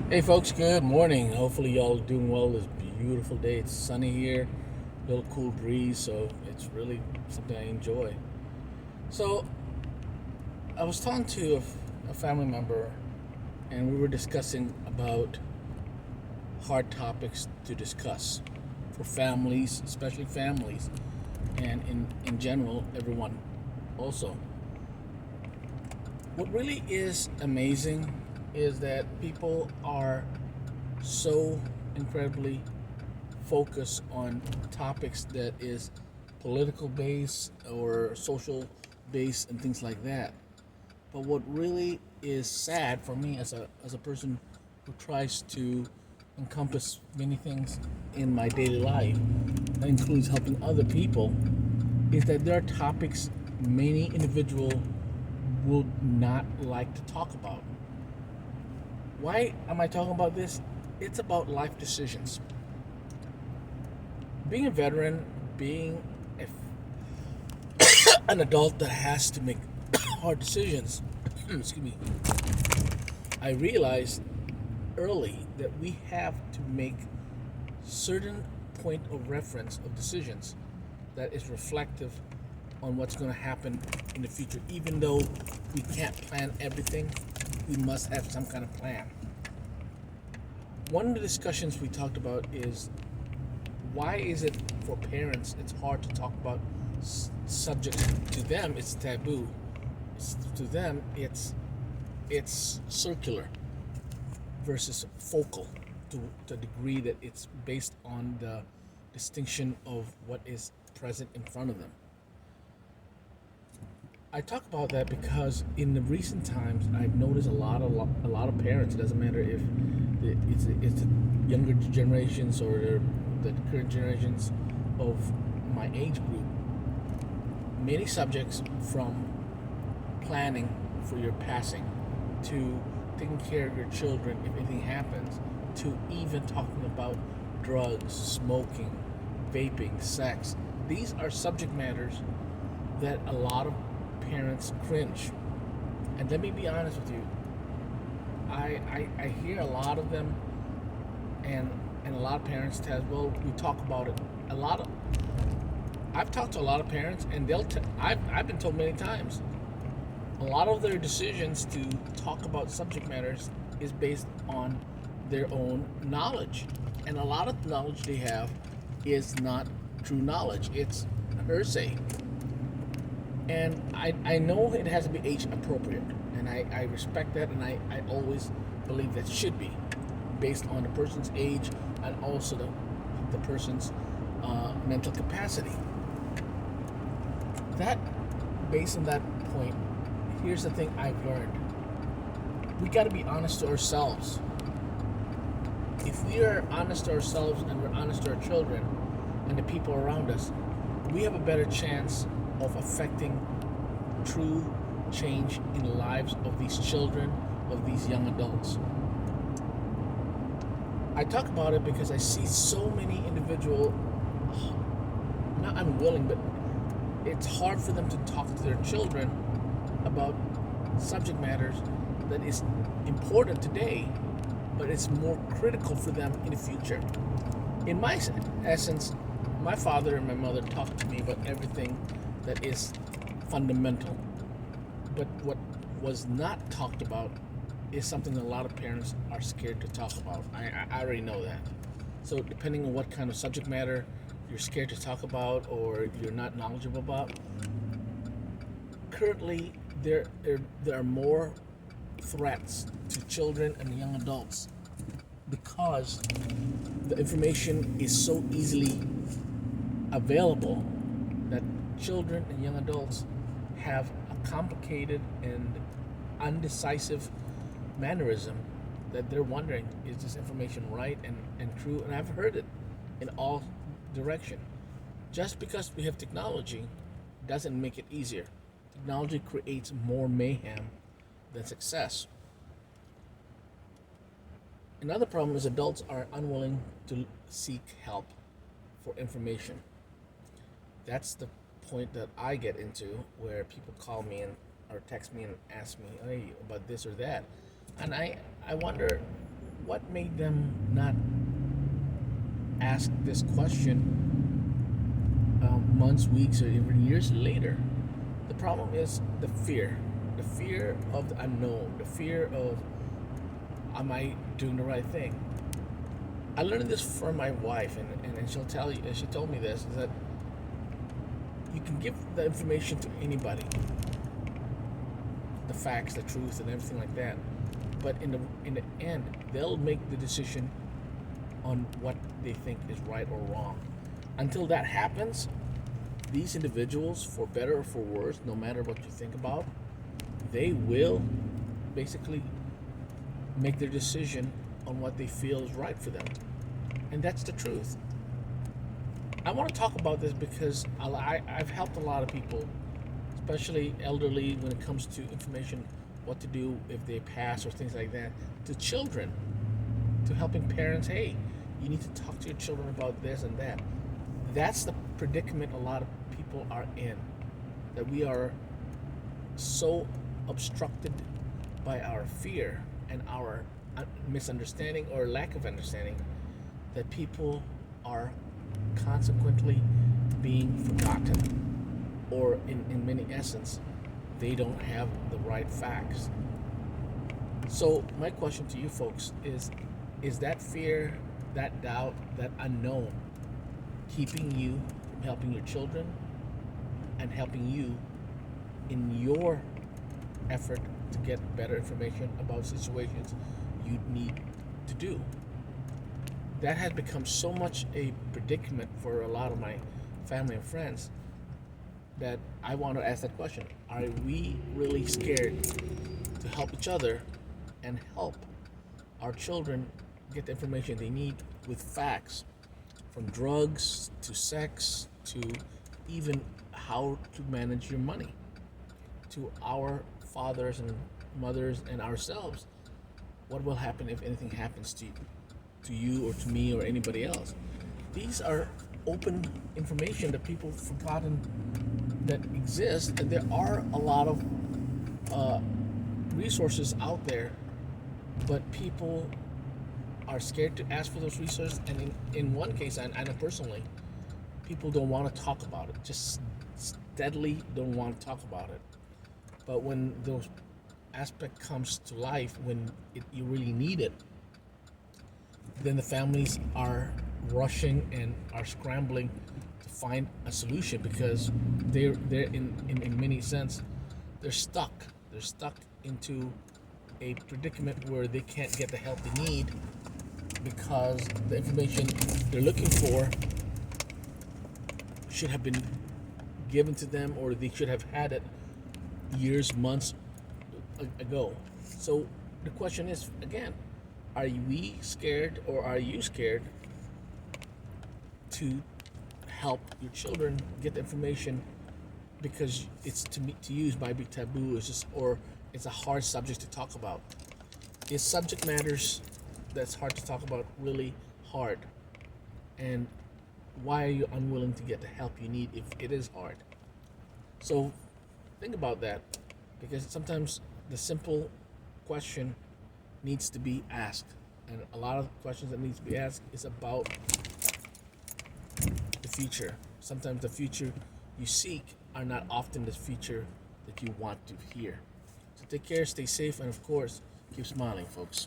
Hey folks, good morning. Hopefully y'all are doing well this beautiful day. It's sunny here, a little cool breeze, so it's really something I enjoy. So I was talking to a family member, and we were discussing about hard topics to discuss for families, especially families, and in general, everyone also. What really is amazing is that people are so incredibly focus on topics that is political based or social based and things like that. But what really is sad for me as a person who tries to encompass many things in my daily life that includes helping other people is that there are topics many individuals would not like to talk about. Why am I talking about this? It's about life decisions. Being a veteran, being a, an adult that has to make hard decisions, excuse me, I realized early that we have to make certain point of reference of decisions that is reflective on what's going to happen in the future. Even though we can't plan everything, we must have some kind of plan. One of the discussions we talked about is why is it for parents it's hard to talk about subjects to them it's taboo. To them it's circular versus focal to the degree that it's based on the distinction of what is present in front of them. I talk about that because in the recent times I've noticed a lot of parents. It doesn't matter if it's the younger generations or the current generations of my age group. Many subjects from planning for your passing to taking care of your children if anything happens to even talking about drugs, smoking, vaping, sex. These are subject matters that a lot of parents cringe. And let me be honest with you, I hear a lot of them, and a lot of parents tell us, well, we talk about it. A lot of I've talked to a lot of parents, and I've been told many times a lot of their decisions to talk about subject matters is based on their own knowledge, and a lot of knowledge they have is not true knowledge. It's hearsay. And I know it has to be age appropriate, and I respect that, and I always believe that should be based on the person's age and also the person's mental capacity. That, based on that point, here's the thing I've learned. We got to be honest to ourselves. If we are honest to ourselves and we're honest to our children and the people around us, we have a better chance of affecting true change in the lives of these children, of these young adults. I talk about it because I see so many individuals, not unwilling, but it's hard for them to talk to their children about subject matters that is important today, but it's more critical for them in the future. In my essence, my father and my mother talked to me about everything that is fundamental. But what was not talked about is something that a lot of parents are scared to talk about. I already know that. So depending on what kind of subject matter you're scared to talk about or you're not knowledgeable about, currently there are more threats to children and young adults because the information is so easily available that children and young adults have a complicated and undecisive mannerism that they're wondering, is this information right and true? And I've heard it in all direction. Just because we have technology doesn't make it easier. Technology creates more mayhem than success. Another problem is adults are unwilling to seek help for information. That's the point that I get into where people call me and or text me and ask me, hey, about this or that. And I wonder what made them not ask this question months, weeks, or even years later? The problem is the fear of the unknown, the fear of, am I doing the right thing? I learned this from my wife, and she'll tell you, and she told me this, is that you can give the information to anybody, the facts, the truth, and everything like that. But in the end, they'll make the decision on what they think is right or wrong. Until that happens, these individuals, for better or for worse, no matter what you think about, they will basically make their decision on what they feel is right for them. And that's the truth. I want to talk about this because I've helped a lot of people, especially elderly, when it comes to information, what to do if they pass or things like that, to children, to helping parents. Hey, you need to talk to your children about this and that. That's the predicament a lot of people are in, that we are so obstructed by our fear and our misunderstanding or lack of understanding that people are consequently being forgotten, or in many essence, they don't have the right facts. So my question to you folks is that fear, that doubt, that unknown keeping you from helping your children and helping you in your effort to get better information about situations you need to do? That has become so much a predicament for a lot of my family and friends that I want to ask that question. Are we really scared to help each other and help our children get the information they need with facts, from drugs to sex to even how to manage your money, to our fathers and mothers and ourselves? What will happen if anything happens to you or to me or anybody else? These are open information that people have forgotten that exist, and there are a lot of resources out there, but people are scared to ask for those resources. And in one case, I know personally, people don't want to talk about it, just steadily don't want to talk about it. But when those aspect comes to life, when you really need it, then the families are rushing and are scrambling to find a solution, because they're in many sense they're stuck into a predicament where they can't get the help they need, because the information they're looking for should have been given to them, or they should have had it years, months ago. So the question is, again, are we scared, or are you scared to help your children get the information because it's to use might be taboo, or it's a hard subject to talk about? Is subject matters that's hard to talk about really hard? And why are you unwilling to get the help you need if it is hard? So think about that, because sometimes the simple question needs to be asked, and a lot of questions that needs to be asked is about the future. Sometimes the future you seek are not often the future that you want to hear. So take care, stay safe, and of course, keep smiling, folks.